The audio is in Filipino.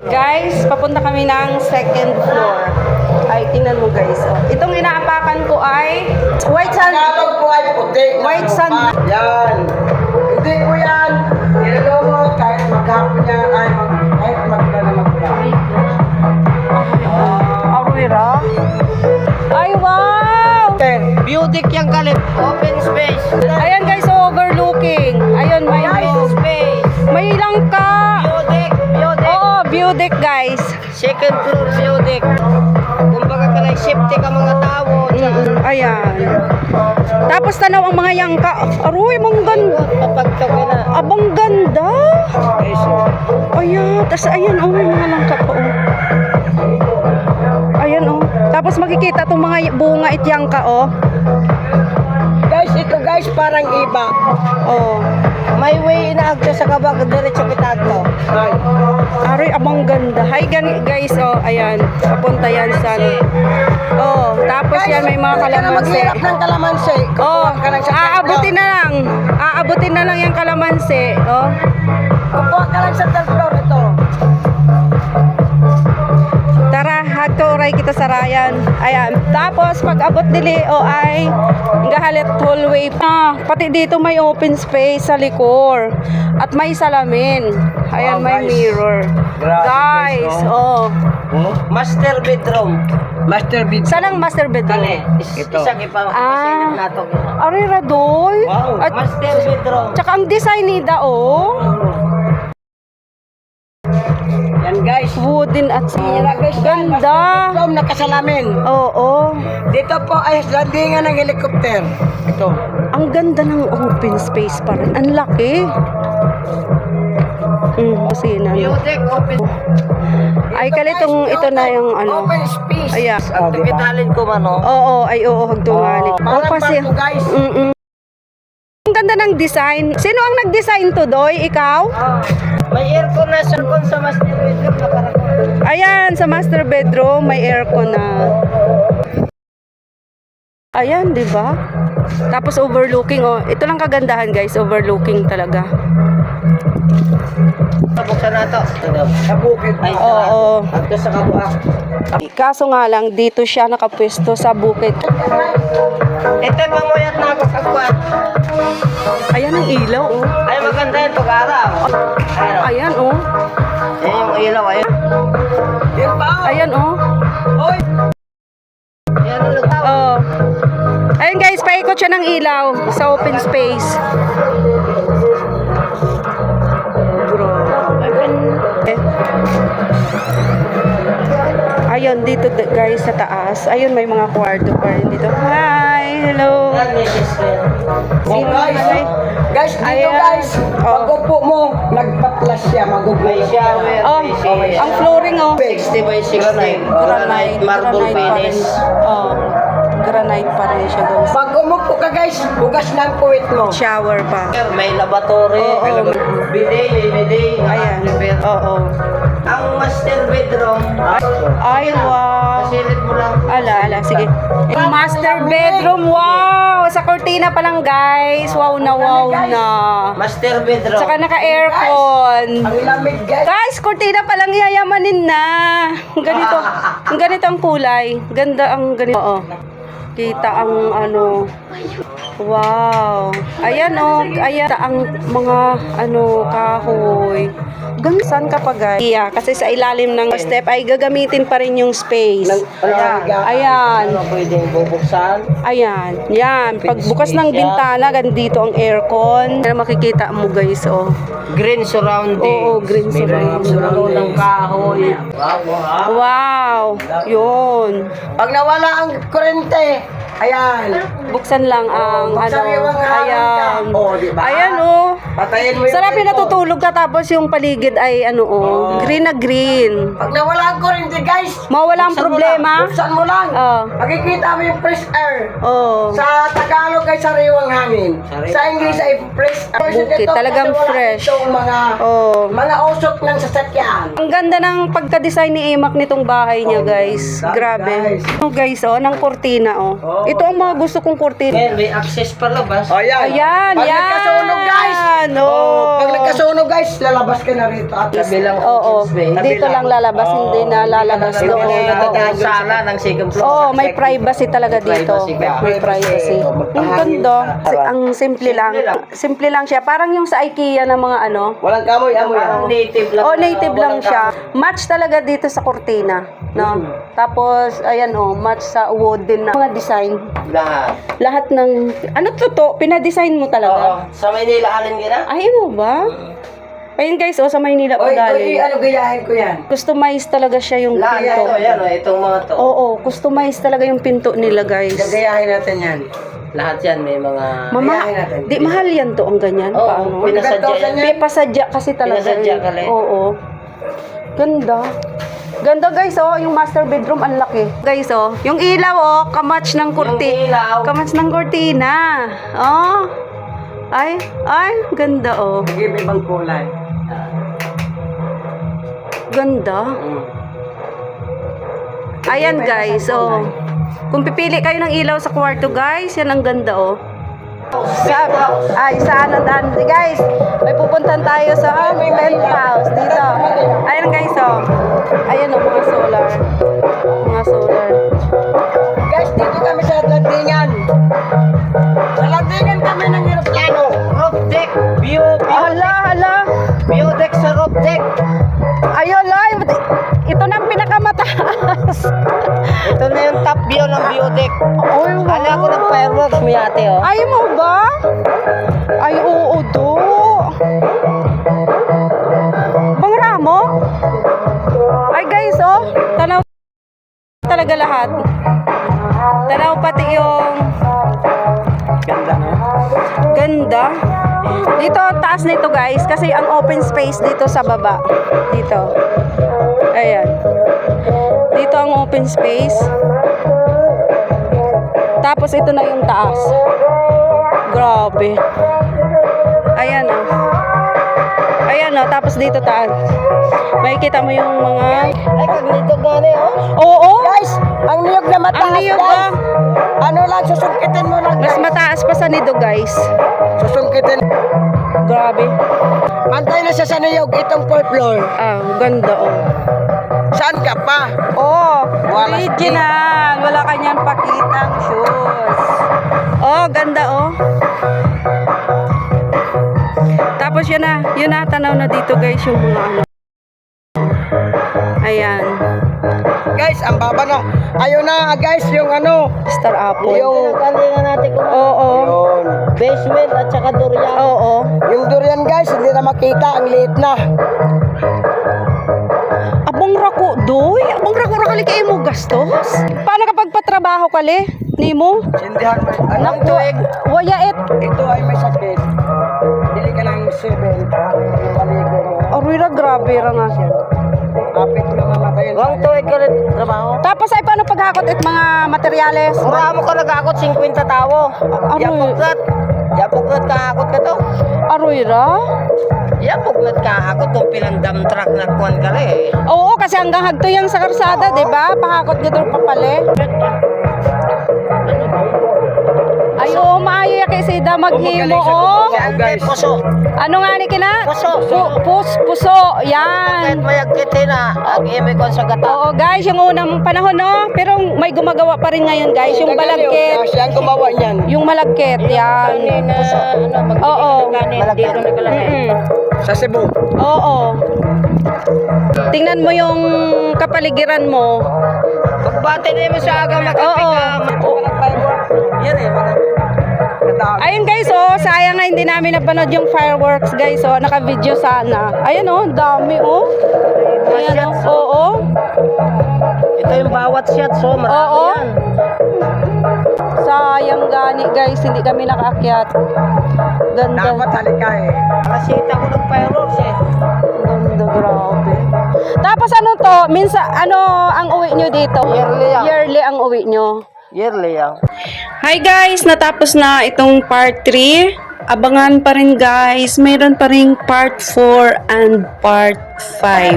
Guys, papunta kami ng second floor. Ay, tingnan mo guys. Oh. Itong inaapakan ko ay white sand. Tagalog po ay puti. White sand. Yan. Hindi po yan. Ilalo mo kahit maghapon yan ay kahit magla na magla. Awira. Ay, wow! View deck yung kalip. Open space. Ayan guys, overlooking. Ayun, may Space. may langka. View deck. View deck. Oo, view deck guys. Second floor view deck. Kumbaga ka na safety ka mga tao. Ayan. Tapos tanaw ang mga yangka. Aroy, mang ganda. Papagtog ka na. Abang ganda. Ayan. Tapos ayan, oh, may mga langka pa, oh. Ayan, oh. Tapos makikita itong mga bunga ityangka, oh. Guys, ito guys parang iba. Oh. May way na agto sa kabag. Diretso kita to. Ay. Aroy, abang ganda. Hi guys, oh. Ayan. Papunta yan sa, oh. Tapos yan, may mga kalamansi. Maghirap ng kalamansi. Oh, Kukuha ka lang sa aabutin na lang. Aabutin na lang yung kalamansi, oh. Kukuha ka lang sa third floor ito. Tara, hagturay kita sa Ryan. Ayan. Tapos, pag abot dili o ay gahalit hallway. Pati dito may open space sa likor. At may salamin. Ayan, Wow, may guys. mirror. Grabe, Guys, guys, oh. Master bedroom. Master bed. Saan ang master bedroom? Kali. Ito. Isang ipang pasilip nato. Aray, Radoy. Wow. At Master bedroom. tsaka ang design nida, oh. Yan guys. Wooden at Yan guys. ganda. Master nakasalamin. Oo. Dito po ay landingan ng helicopter. Ito. Ang ganda ng open space pa rin. Ang laki. Kusina. View deck. Open. Ay, kalitong ito na yung ano. Open space. Ayan. Oh, diba? Kapitalin ko man, no? Oo, ay oo, hagtunganik. Parang kasi, barko, guys. Ang ganda ng design. Sino ang nag-design to, Doy? Ikaw? May aircon na aircon sa master bedroom. Nakarakot. Ayan, sa master bedroom, may aircon na. Ayan, di ba? Tapos overlooking, oh. Ito lang kagandahan, guys. Overlooking talaga. Buksan na to. Sa bukid. Ay, Oo. Agto sa kabuak. Kaso nga lang, dito siya nakapwesto sa bukid. Ito yung pamuyat na ako kagwat. Ayan ang ilaw, oh. Ay, maganda yung pag-araw. Ayun. Ayan, oh. Yan yung ilaw, ayun. Yan pa. Ayan, oh. Oy. Yan ang lutaw. Oh. Ayun guys, paikot siya ng ilaw sa open space. Ayun, dito guys sa taas. Ayun, may mga kwarto pa rin dito. Hi! Hello! Yan, misis ko yan. Oh, guys. Guys, dito Ayan. guys. Oh. Pag upo mo, nagpa-plus siya. May Mag-upo shower, Oh, may shower. ang flooring, oh. 60 by 60. Granite, marble Granite pa rin. finish. Oh, granite pa rin siya guys. Pag umupo ka guys, hugas na ang puwit mo. Shower pa. May laboratory. Oo. Bidet, may bidet. Ayan. Oo. Ang master bedroom. Ay, wow. Pasilip mo lang. Ala, sige. Yung master bedroom, wow! Sa cortina pa lang, guys. Wow na, wow na. Master bedroom. Saka naka-aircon. Ang lamig guys. Guys, cortina pa lang yayamanin na. Ganito ang kulay. Ganda ang ganito. Oo. Kita ang ano. Wow. Ayan oh, ayan ang mga ano kahoy. Gansan ka pa guys. Yeah, kasi sa ilalim ng step ay gagamitin pa rin yung space. Ayan. Ayan. Ano pwedeng bubuksan? Ayan. Yan. Pagbukas ng bintana, gandito ang aircon. Yan makikita mo guys, oh. Green surrounding. Oo, green surrounding. Ng kahoy. Wow. Yun. Pag nawala ang kurente, ayan. Buksan lang ang ano. Magsariwang hangin ka. Ayan. Oh, diba? Ayan, oh. Patayin mo yung Sarap yung pinto. natutulog ka tapos yung paligid ay ano, oh. Green na green. Pag nawala ang kurente guys, Mawala ang buksan mo problema. lang. Buksan mo lang. Oh. Makikita mo yung fresh air. Oh. Sa Tagalog ay sariwang hangin. Sa English ay fresh air. Bukid, talagang Kasi wala fresh. ditong Oh. mga usok ng sasakyan. Ang ganda ng pagka-design ni Emak nitong bahay niya, guys. Grabe. Guys. Oh, guys, oh, ng cortina, oh. Ito ang mga gusto kong kurtina. Ngayon, may access pa labas. O yan. Ayan, Pag yan. nagkasunog guys. Pag nagkasunog guys, lalabas ka na rito. At Kabilang Oo, space. dito lang lalabas, hindi na lalabas Hindi doon. na nadadaan sa sala ng second floor. Oo, may privacy talaga dito. Privacy ka. May privacy. Ang ganda. Ang simple lang. Simple lang siya. Parang yung sa IKEA ng mga ano. walang kamoy-amoy. Parang native lang. Oh, native lang Walang siya. Match talaga dito sa kurtina, no? Tapos ayan oh, match sa wooden na mga design. lahat. Lahat ng ano to? Pina-design mo Oo. talaga? Sa Maynila, alin ka na? Ay mo ba? Ayun guys, oh, sa Maynila po Oy, galing. ano gayahin ko yan? Customize talaga siya yung Lahat pinto. ito, yan o, itong mga to. Oo, customize talaga yung pinto nila, guys. Gagayahin natin yan. Lahat yan, may mga... Mama, Gayahin natin. di mahal yan to ang ganyan. Oo, Paano? pinasadya yan. May pasadya kasi talaga. Pinasadya eh. ka lang. Oo. Ganda. Ganda guys, oh, yung master bedroom ang laki. Guys, oh, yung ilaw, oh, kamatch ng kurti. Yung ilaw. Kamatch ng kurtina. Oh. Ay, ganda, oh. Sige, may ibang kulay. Ganda. Ayan guys, oh. Kung pipili kayo ng ilaw sa kwarto, guys, yan ang ganda, oh. Sa ano dan guys, may pupuntahan tayo sa penthouse dito. Ayan guys, oh. Ayan oh, mga solar. Mga solar. Guys, dito kami sa landingan. Sa landingan kami ng aeroplano. Roof deck! View Hala. view deck sa roof deck! Ayun, Loy. Ito na ang pinakamataas. Ito na yung top view ng view deck. Oy, Kala ko ng fireworks, may ate oh. ay mo ba? Ay, oo, do. Bang Ramo? Ay, guys, oh. Tanaw talaga lahat. Tanaw pati yung Ganda no? ganda. Dito, taas nito, guys. Kasi ang open space dito sa baba. Dito. Ayan. Dito ang open space. Tapos ito na yung taas. Grabe. Ayan oh. Ayan oh, tapos dito taas. Makikita mo yung mga... Ay, kagnito gani oh. Oo. Guys, ang niyog na mataas Ang niyog, guys. ah. Ano lang, susungkitin mo lang Mas guys. mataas pa sa nido, guys. Susungkitin. Grabe. Antay na siya sa niyog, itong 4th floor. Ah, ganda oh. Saan ka pa? Oh, Wala original. Wala kanyang pakitang shoes. Oh, ganda oh. Tapos yun na, tanaw na dito guys yung mga ano. Ayan, Guys, ang baba na. Ayun na guys, yung ano. Star Apple. Yung, Kalingan natin kung Oo, yun. basement at saka durian. oo. Yung durian guys, hindi na makita. Ang liit na. Abang rako, doy. Abang rako rakali kayo mo gastos. Paano kapag patrabaho kali? Nimo? Sindihan mo. Ano Naku, ito? waya it. Ito ay may sakit. Dili ka ng 7. Yung maligo mo. Aruy ra, grabe ra nga siya. Kapit mo naman matayin. Wang tuwid ka rin trabaho. Tapos ay paano paghakot it mga materyales? Mura mo ka nag-akot 50 tawo. Aroy. Yapuklat. Yapuklat kahakot ka to. Aruy ra? Yapuklat kahakot kung pilang dump truck na kuwan ka rin. Oo, kasi hanggang hagto yan sa karsada, di ba? Pahakot nyo doon papali. Ay, oo, maayo ya kay Sida maghimo, oh. Guys. Puso. Ano nga ni kina? Puso. Puso, Kahit yan. mayagkiti na. Ag-imi ko sa gata. Oo, guys, yung unang panahon, no? Pero may gumagawa pa rin ngayon, guys. Yung balagkit. Siya ang gumawa niyan. Yung malagkit, yan. Oo. Dito na kalagay. Mm-mm. Sa Cebu. Oo. Tingnan mo yung kapaligiran mo. Pagbati na mo sa aga Oo. Yan eh. Ayun guys, oh, sayang nga hindi namin napanood yung fireworks guys, oh, naka-video sana. Ayun oh, ang dami oh. Ayan oh, oo. Ito yung bawat shot, so marami Oo. yan. Sayang gani guys, hindi kami nakaakyat. Ganda. Dapat halika eh. Nakasita ko ng fireworks eh. Ganda, grabe. Tapos ano to, minsan, ano ang uwi nyo dito? Yearly yan. Yearly ang uwi nyo. Yearly yan. Hi guys, natapos na itong part 3. Abangan pa rin guys, mayroon pa rin part 4 and part 5.